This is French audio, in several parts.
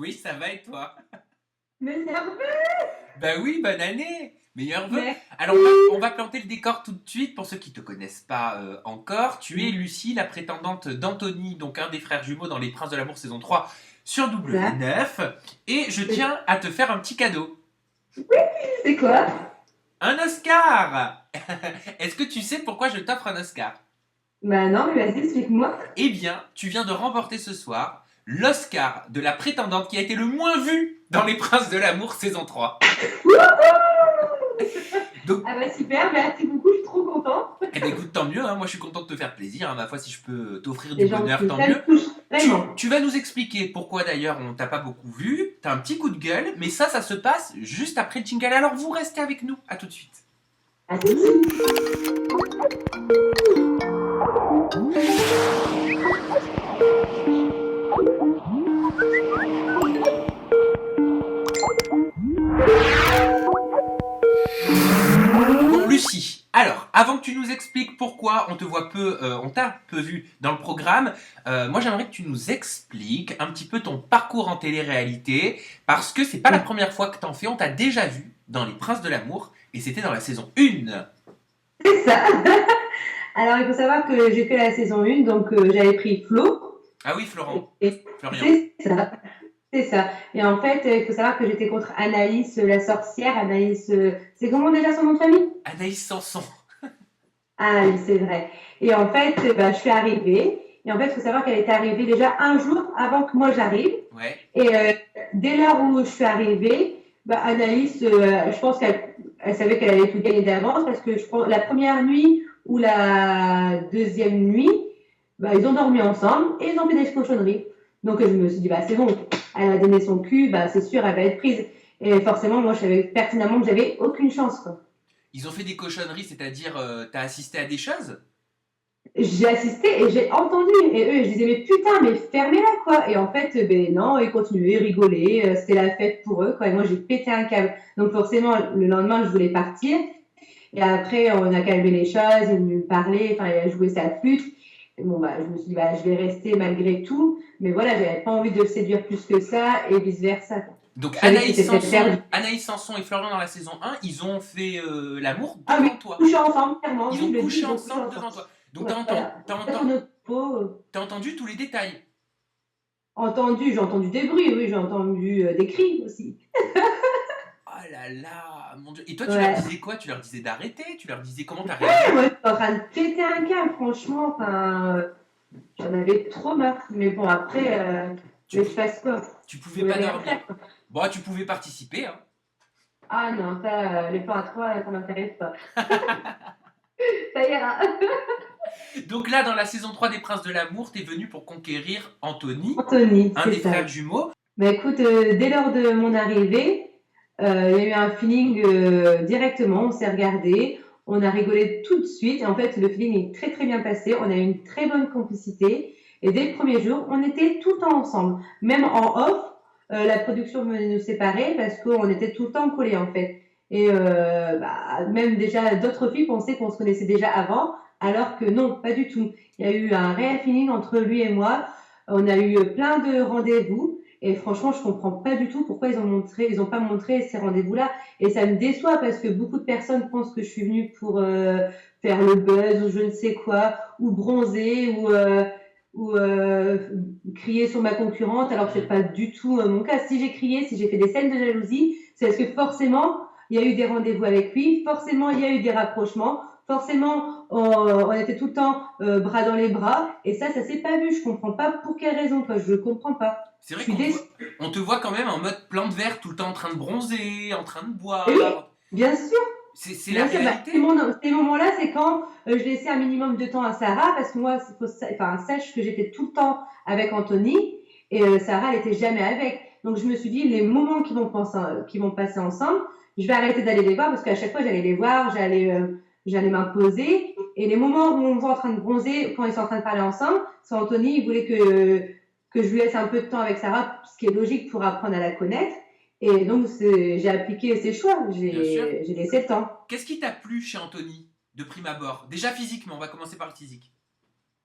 Oui, ça va et toi? Mais nerveux. Bah oui, bonne année! Meilleurs vœux! Merci. Alors, on va planter le décor tout de suite. Pour ceux qui te connaissent pas encore, tu es Lucie, la prétendante d'Anthony, donc un des frères jumeaux dans Les Princes de l'amour saison 3 sur Ça, W9. Et je tiens à te faire un petit cadeau. c'est quoi? Un Oscar! Est-ce que tu sais pourquoi je t'offre un Oscar? Bah non, mais vas-y, explique-moi. Eh bien, tu viens de remporter ce soir l'Oscar de la prétendante qui a été le moins vue dans Les Princes de l'amour saison 3. Donc, Ah bah super, merci beaucoup, je suis trop contente. eh ben écoute, tant mieux, hein, moi je suis content de te faire plaisir, hein, ma foi, si je peux t'offrir du C'est bonheur, gentil, tant ça mieux. me touche Tu, vraiment. tu vas nous expliquer pourquoi d'ailleurs on t'a pas beaucoup vu, t'as un petit coup de gueule, mais ça se passe juste après le jingle. Alors vous restez avec nous, à tout de suite. À tout de suite. Bon, Lucie, alors, avant que tu nous expliques pourquoi on te voit peu, on t'a peu vu dans le programme, moi j'aimerais que tu nous expliques un petit peu ton parcours en télé-réalité, parce que c'est pas la première fois que t'en fais, on t'a déjà vu dans Les Princes de l'amour, et c'était dans la saison 1. C'est ça. Alors il faut savoir que j'ai fait la saison 1, donc j'avais pris Flo. Ah oui, Florent. Et Florian. c'est ça. C'est ça. Et en fait, il faut savoir que j'étais contre Anaïs, la sorcière. Anaïs, c'est comment déjà son nom de famille? Anaïs Sanson. Ah oui, c'est vrai. Et en fait, bah, je suis arrivée. Et en fait, il faut savoir qu'elle était arrivée déjà un jour avant que moi j'arrive. Ouais. Et dès l'heure où je suis arrivée, bah, Anaïs, je pense qu'elle savait qu'elle allait tout gagner d'avance parce que je pense la première nuit ou la deuxième nuit, bah, ils ont dormi ensemble et ils ont fait des cochonneries. Donc je me suis dit, bah, c'est bon, elle a donné son cul, bah, c'est sûr, elle va être prise. Et forcément, moi, je savais pertinemment que j'avais aucune chance, quoi. Ils ont fait des cochonneries, c'est-à-dire t'as assisté à des choses? J'ai assisté et j'ai entendu. Et eux, je disais, mais putain, mais fermez-la, quoi. Et en fait, ben non, ils continuaient, ils rigolaient. C'était la fête pour eux, quoi. Et moi, j'ai pété un câble. Donc, forcément, le lendemain, je voulais partir. Et après, on a calmé les choses, ils me parlaient, enfin, il a joué sa flûte. Et bon, bah, je me suis dit, bah, je vais rester malgré tout. Mais voilà, j'avais pas envie de le séduire plus que ça et vice-versa, quoi. Donc Je savais que c'était peut-être perdu. Anaïs Sanson et Florian dans la saison 1, ils ont fait l'amour Ah oui, devant toi. coucher ensemble, clairement. Ils Oui, ont je le dis, couché ils ont couché ensemble ensemble. devant toi. Donc Ouais, voilà. Sur notre peau. t'as entendu tous les détails. Entendu, j'ai entendu des bruits, oui, j'ai entendu des cris aussi. Oh là là, mon Dieu. Et toi, tu leur Ouais. disais quoi? Tu leur disais d'arrêter? Tu leur disais comment t'as Ouais, réagi? moi, j'étais en train de péter un câble, franchement. Enfin, j'en avais trop marre. Mais bon, après, Tu, mais je pou- fasse quoi? tu Je pouvais pouvais pas rien dormir. faire, quoi. Bon, tu pouvais participer, hein. Ah non, ça, les plans à trois, ça m'intéresse pas. Ça ira. Donc là, dans la saison 3 des Princes de l'amour, t'es venu pour conquérir Anthony, Anthony, un c'est des ça. frères jumeaux. Bah écoute, dès lors de mon arrivée, il y a eu un feeling directement. On s'est regardé, on a rigolé tout de suite. Et en fait, le feeling est très très bien passé. On a eu une très bonne complicité. Et dès le premier jour, on était tout le temps ensemble. Même en off, la production venait nous séparer parce qu'on était tout le temps collés en fait. Et bah, même déjà d'autres filles pensaient qu'on se connaissait déjà avant, alors que non, pas du tout. Il y a eu un réel feeling entre lui et moi. On a eu plein de rendez-vous. Et franchement, je comprends pas du tout pourquoi ils ont pas montré ces rendez-vous-là. Et ça me déçoit parce que beaucoup de personnes pensent que je suis venue pour faire le buzz ou je ne sais quoi, ou bronzer, ou crier sur ma concurrente, alors que c'est pas du tout mon cas. Si j'ai crié, si j'ai fait des scènes de jalousie, c'est parce que forcément, il y a eu des rendez-vous avec lui, forcément, il y a eu des rapprochements, forcément, on était tout le temps bras dans les bras, et ça s'est pas vu. Je comprends pas pour quelle raison, quoi. Je comprends pas. C'est Je vrai suis qu'on déçue. on te voit quand même en mode plante verte, tout le temps en train de bronzer, en train de Et oui, boire. bien sûr, C'est la bien sûr. Bah, réalité. ces moments-là, c'est quand je laissais un minimum de temps à Sarah, parce que moi, enfin, sache que j'étais tout le temps avec Anthony, et Sarah, elle était jamais avec. Donc, je me suis dit, les moments qui vont passer ensemble, je vais arrêter d'aller les voir, parce qu'à chaque fois, j'allais les voir, j'allais m'imposer. Et les moments où on voit en train de bronzer, quand ils sont en train de parler ensemble, c'est Anthony, il voulait que je lui laisse un peu de temps avec Sarah, ce qui est logique pour apprendre à la connaître. Et donc, j'ai appliqué ces choix. Bien sûr. J'ai laissé le temps. Qu'est-ce qui t'a plu chez Anthony, de prime abord? Déjà physiquement, on va commencer par le physique.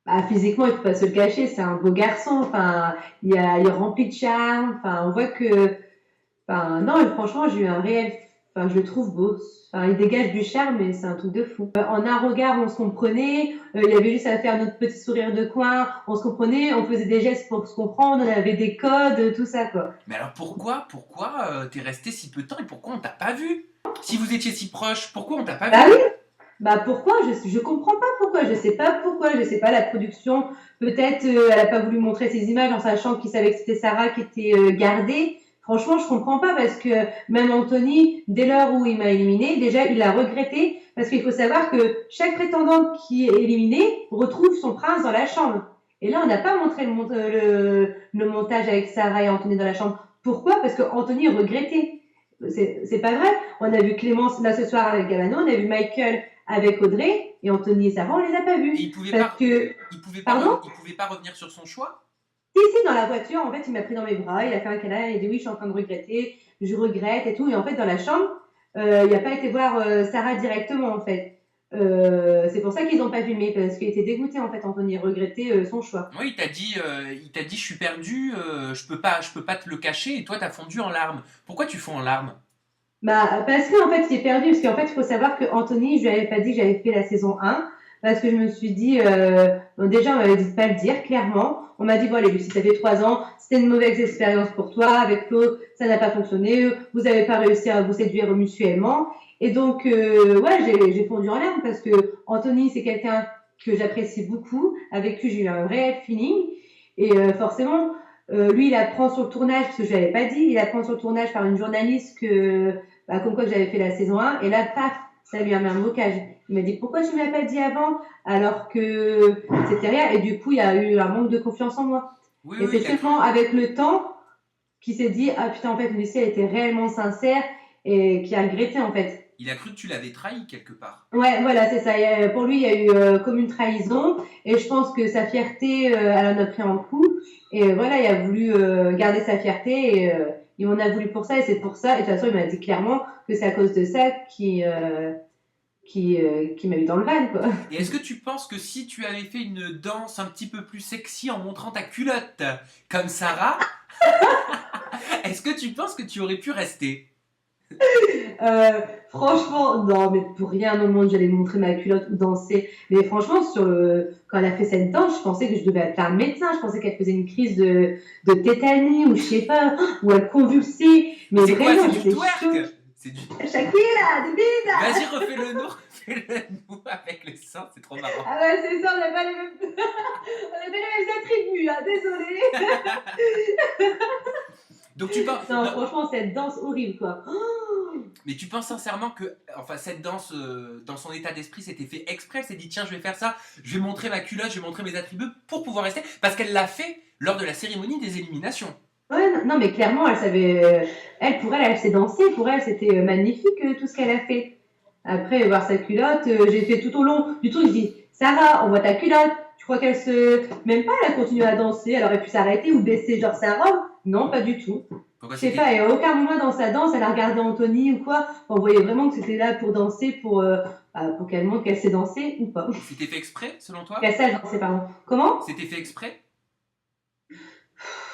Bah, physiquement, il faut pas se le cacher, c'est un beau garçon. Enfin, il est rempli de charme. Enfin, on voit que, enfin, non, franchement, j'ai eu un réel, enfin, je le trouve beau. Enfin, il dégage du charme, mais c'est un truc de fou. En un regard, on se comprenait. Il y avait juste à faire notre petit sourire de coin. On se comprenait, on faisait des gestes pour se comprendre. On avait des codes, tout ça, quoi. Mais alors pourquoi t'es resté si peu de temps et pourquoi on t'a pas vu? Si vous étiez si proches, pourquoi on t'a pas Bah vu? oui, bah pourquoi? Je comprends pas pourquoi. Je sais pas pourquoi. Je sais pas la production. Peut-être elle a pas voulu montrer ces images en sachant qu'ils savaient que c'était Sarah qui était gardée. Franchement, je comprends pas parce que même Anthony, dès lors où il m'a éliminé, déjà il l'a regretté parce qu'il faut savoir que chaque prétendant qui est éliminé retrouve son prince dans la chambre. Et là, on n'a pas montré le montage avec Sarah et Anthony dans la chambre. Pourquoi? Parce que Anthony regrettait. C'est pas vrai. On a vu Clémence là ce soir avec Galano, on a vu Michael avec Audrey et Anthony et Sarah, on les a pas Et vus. Parce que, pardon? il pouvait pas revenir sur son choix? Si, dans la voiture, en fait, il m'a pris dans mes bras, il a fait un câlin, il a dit oui, je suis en train de regretter, je regrette et tout. Et en fait, dans la chambre, il n'a pas été voir Sarah directement, en fait. C'est pour ça qu'ils n'ont pas filmé, parce qu'il était dégoûté, en fait, Anthony regrettait son choix. Oui, il t'a dit, je suis perdu, je peux pas te le cacher, et toi t'as fondu en larmes. Pourquoi tu fonds en larmes? Bah, parce qu'en fait, il est perdu. Parce qu'en fait, il faut savoir que Anthony, je lui avais pas dit que j'avais fait la saison 1. Parce que je me suis dit, bon, déjà, on m'avait dit de pas le dire, clairement. On m'a dit, bon, allez, Lucie, ça fait 3 ans. C'était une mauvaise expérience pour toi. Avec Claude, ça n'a pas fonctionné. Vous n'avez pas réussi à vous séduire mutuellement. Et donc, ouais, j'ai fondu en larmes parce que Anthony, c'est quelqu'un que j'apprécie beaucoup, avec qui j'ai eu un réel feeling. Et forcément, lui, il apprend sur le tournage, parce que je l'avais pas dit, il apprend sur le tournage par une journaliste que bah, comme quoi que j'avais fait la saison 1, et là, paf, ça lui a mis un blocage. Il m'a dit, pourquoi tu ne m'as pas dit avant, alors que c'était rien, et du coup, il y a eu un manque de confiance en moi. Oui, Et oui, c'est seulement avec le temps qu'il s'est dit, ah putain, en fait, Lucie, elle était réellement sincère, et qui a regretté, en fait. il a cru que tu l'avais trahi quelque part. Ouais, voilà, c'est ça. Pour lui, il y a eu comme une trahison, et je pense que sa fierté, elle en a pris un coup, et voilà, il a voulu garder sa fierté, et il en a voulu pour ça, et c'est pour ça. Et de toute façon, il m'a dit clairement que c'est à cause de ça qui m'a mis dans le van, quoi. Et est-ce que tu penses que si tu avais fait une danse un petit peu plus sexy en montrant ta culotte, comme Sarah, est-ce que tu penses que tu aurais pu rester? Franchement, non, mais pour rien au monde, j'allais montrer ma culotte ou danser. Mais franchement, quand elle a fait cette danse, je pensais que je devais appeler un médecin. Je pensais qu'elle faisait une crise de tétanie ou je sais pas, ou elle convulsait. Mais C'est quoi? vraiment, C'est du j'étais choquée. twerk? C'est du... Shakira, des bises! Vas-y, refais-le nous avec le sang, c'est trop marrant. Ah ouais, c'est ça, on n'a pas les mêmes, on n'a pas les mêmes attributs, là, désolé. Donc tu penses... Non, non, franchement, cette danse horrible, quoi. mais tu penses sincèrement que, enfin, cette danse, dans son état d'esprit, c'était fait exprès. Elle s'est dit, tiens, je vais faire ça, je vais montrer ma culotte, je vais montrer mes attributs pour pouvoir rester. Parce qu'elle l'a fait lors de la cérémonie des éliminations. Ouais, non, mais clairement, elle savait, pour elle, elle sait danser. Pour elle, c'était magnifique tout ce qu'elle a fait. Après, voir sa culotte, j'ai fait tout au long du truc, je dis, Sarah, on voit ta culotte. Tu crois qu'elle se. Même pas, elle a continué à danser. Elle aurait pu s'arrêter ou baisser genre sa robe. Non, pas du tout. Pourquoi Je sais c'était... pas, et à aucun moment dans sa danse, elle a regardé Anthony ou quoi. On voyait vraiment que c'était là pour danser, pour qu'elle montre qu'elle sait danser ou pas. C'était fait exprès, selon toi? Qu'elle sache danser, pardon. Comment? C'était fait exprès?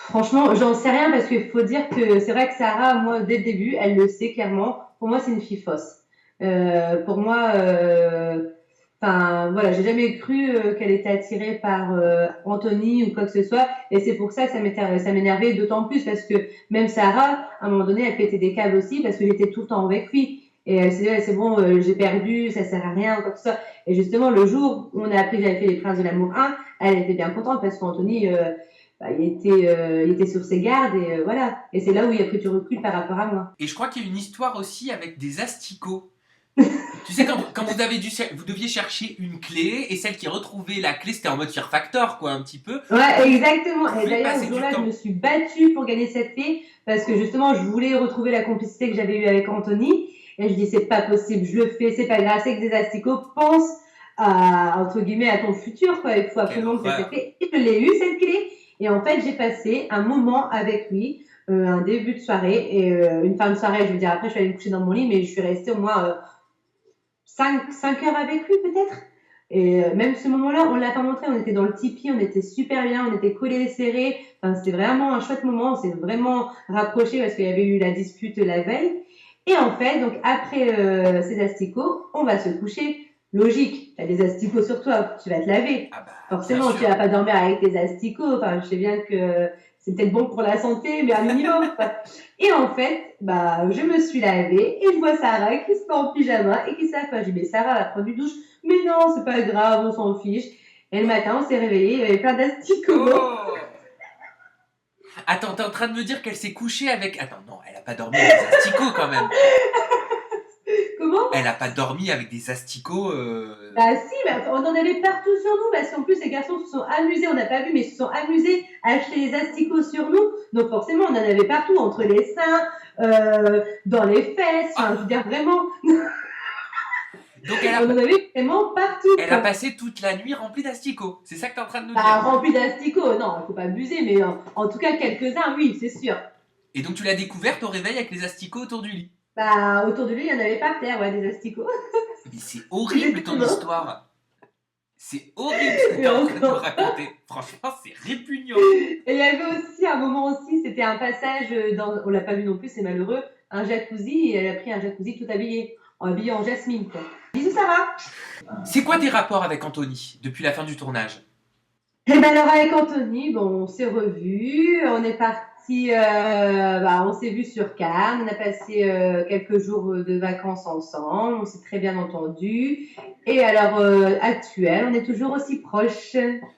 Franchement, j'en sais rien parce qu'il faut dire que c'est vrai que Sarah, moi, dès le début, elle le sait clairement. Pour moi, c'est une fille fausse. Pour moi, enfin, voilà, j'ai jamais cru qu'elle était attirée par Anthony ou quoi que ce soit. Et c'est pour ça que ça m'énervait d'autant plus parce que même Sarah, à un moment donné, elle pétait des câbles aussi parce que j'étais tout le temps avec lui. Et elle s'est dit, ouais, c'est bon, j'ai perdu, ça sert à rien ou quoi que ce soit. Et justement, le jour où on a appris que j'avais fait les Princes de l'amour 1, elle était bien contente parce qu'Anthony, bah, il était sur ses gardes et voilà. Et c'est là où il a pris du recul par rapport à moi. Et je crois qu'il y a une histoire aussi avec des asticots. Tu sais, quand vous deviez chercher une clé, et celle qui retrouvait la clé, c'était en mode Fear Factor, quoi, un petit peu. Ouais, exactement. Vous Et pouvez d'ailleurs, passer ce du jour-là, je temps. me suis battue pour gagner cette clé parce que justement, je voulais retrouver la complicité que j'avais eue avec Anthony. Et je dis, c'est pas possible, je le fais, c'est pas grave, c'est que des asticots. Pense à, entre guillemets, à ton futur, quoi. Il faut Quelle absolument que ça horreur. soit fait. Et je l'ai eu, cette clé. Et en fait, j'ai passé un moment avec lui, un début de soirée et une fin de soirée. Je veux dire, après, je suis allée me coucher dans mon lit, mais je suis restée au moins 5 heures avec lui, peut-être. Et même ce moment-là, on l'a pas montré, on était dans le tipi, on était super bien, on était collés, serrés. Enfin, c'était vraiment un chouette moment, on s'est vraiment rapprochés parce qu'il y avait eu la dispute la veille. Et en fait, donc après ces asticots, on va se coucher. Logique, tu as des asticots sur toi, tu vas te laver. Ah bah, bien Forcément, tu sûr. vas pas dormir avec tes asticots. Enfin, je sais bien que c'est peut-être bon pour la santé, mais un minimum. Et en fait, bah, je me suis lavée et je vois Sarah qui se met en pyjama et qui s'affaire. J'ai dit, mais Sarah va prendre une douche. Mais non, c'est pas grave, on s'en fiche. Et le matin, on s'est réveillé, il y avait plein d'asticots. Oh! Attends, t'es en train de me dire qu'elle s'est couchée avec... Attends, non, elle a pas dormi avec des asticots quand même. Comment? Elle a pas dormi avec des asticots. Bah si, bah, on en avait partout sur nous parce qu'en plus les garçons se sont amusés, on n'a pas vu, mais ils se sont amusés à acheter les asticots sur nous. Donc forcément, on en avait partout, entre les seins, dans les fesses, enfin, je veux dire vraiment, Donc on en avait vraiment partout. elle a passé toute la nuit remplie d'asticots. C'est ça que t'es en train de nous Pas dire. rempli d'asticots, non, il faut pas abuser, mais en tout cas quelques-uns, oui, c'est sûr. Et donc tu l'as découverte au réveil avec les asticots autour du lit. Bah autour de lui, il y en avait par terre, ouais, des asticots. Mais c'est horrible ton histoire. C'est horrible ce que Et t'es en train de nous encore. raconter. Franchement, c'est répugnant. Et il y avait aussi un moment aussi, c'était un passage dans, on l'a pas vu non plus, c'est malheureux, un jacuzzi, et elle a pris un jacuzzi tout habillé en jasmine, quoi. Bisous Sarah. C'est quoi tes rapports avec Anthony depuis la fin du tournage? Et ben alors avec Anthony, bon, on s'est revus, on est parti, bah, on s'est vu sur Cannes, on a passé quelques jours de vacances ensemble, on s'est très bien entendu. Et alors actuel, on est toujours aussi proches.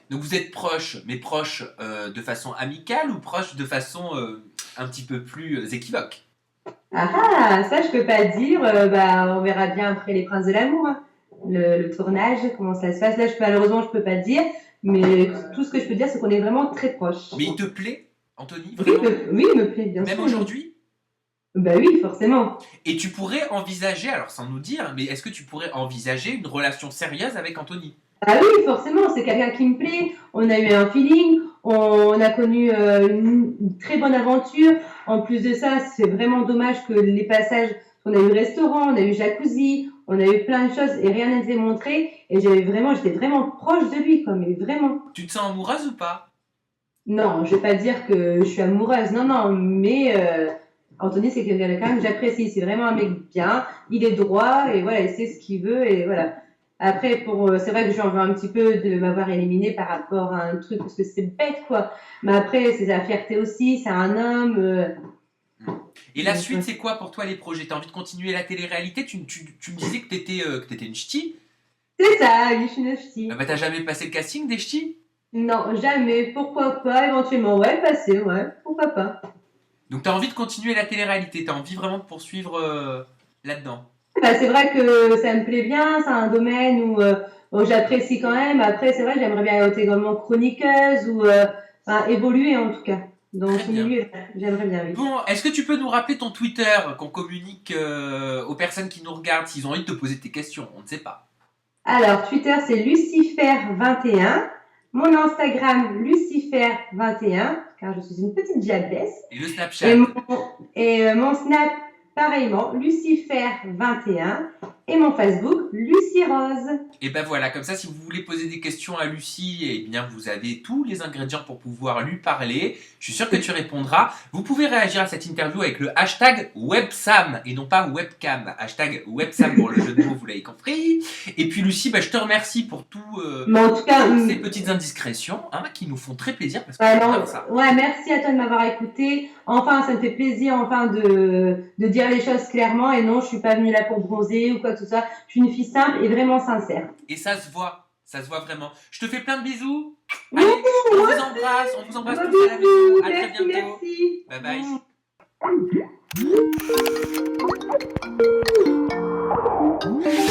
Donc vous êtes proches, mais proches de façon amicale ou proches de façon un petit peu plus équivoque? Ah, ça je peux pas dire, bah, on verra bien après Les Princes de l'amour, hein. Le tournage, comment ça se passe. Là, malheureusement, je peux pas dire, mais tout ce que je peux dire, c'est qu'on est vraiment très proches. Mais il te plaît, Anthony, Oui, vraiment? oui, il me plaît, bien Même sûr. aujourd'hui? Bah oui, forcément. Et tu pourrais envisager, alors sans nous dire, mais est-ce que tu pourrais envisager une relation sérieuse avec Anthony? Ah oui, forcément, c'est quelqu'un qui me plaît. On a eu un feeling, on a connu une très bonne aventure. En plus de ça, c'est vraiment dommage que les passages, on a eu restaurant, on a eu jacuzzi, on a eu plein de choses et rien n'était montré. Et j'étais vraiment proche de lui, quoi, mais vraiment. Tu te sens amoureuse ou pas? Non, je vais pas dire que je suis amoureuse, non, non, mais Anthony, c'est quelqu'un que j'apprécie. C'est vraiment un mec bien, il est droit et voilà, il sait ce qu'il veut et voilà. Après, c'est vrai que j'en veux un petit peu de m'avoir éliminé par rapport à un truc parce que c'est bête, quoi. Mais après, c'est sa fierté aussi, c'est un homme. Et la Donc, suite, c'est quoi pour toi les projets? T'as envie de continuer la télé-réalité? Tu me disais que t'étais une ch'ti. c'est ça, oui, je suis une ch'ti. Ah bah t'as jamais passé le casting des ch'tis? Non, jamais. Pourquoi pas? Éventuellement, ouais, passer, ouais. Pourquoi pas? Donc t'as envie de continuer la télé-réalité, t'as envie vraiment de poursuivre là-dedans. Bah, c'est vrai que ça me plaît bien, c'est un domaine où j'apprécie quand même. Après, c'est vrai, j'aimerais bien être également chroniqueuse ou enfin, évoluer en tout cas dans Très ce bien. milieu. J'aimerais bien, oui. Bon, est-ce que tu peux nous rappeler ton Twitter, qu'on communique aux personnes qui nous regardent s'ils ont envie de te poser tes questions? On ne sait pas. Alors, Twitter, c'est Lucifer21. Mon Instagram, Lucifer21, car je suis une petite diablesse. Et le Snapchat? Et mon Snap, pareillement, Lucifer21. Et mon Facebook, Lucie Rose. Et ben voilà, comme ça, si vous voulez poser des questions à Lucie, eh bien, vous avez tous les ingrédients pour pouvoir lui parler. Je suis sûr que tu répondras. Vous pouvez réagir à cette interview avec le hashtag WebSam et non pas webcam. Hashtag WebSam pour le jeu de mots, vous l'avez compris. Et puis Lucie, bah, je te remercie pour Mais en tout cas, ces petites indiscrétions qui nous font très plaisir parce que ouais, j'adore ça. ouais, merci à toi de m'avoir écouté. Enfin, ça me fait plaisir enfin de dire les choses clairement. Et non, je suis pas venue là pour bronzer ou quoi que ce soit. Je suis une fille simple et vraiment sincère. Et ça se voit vraiment. Je te fais plein de bisous. Allez, on vous embrasse tous à la maison. À très Merci, bientôt. merci. Bye bye.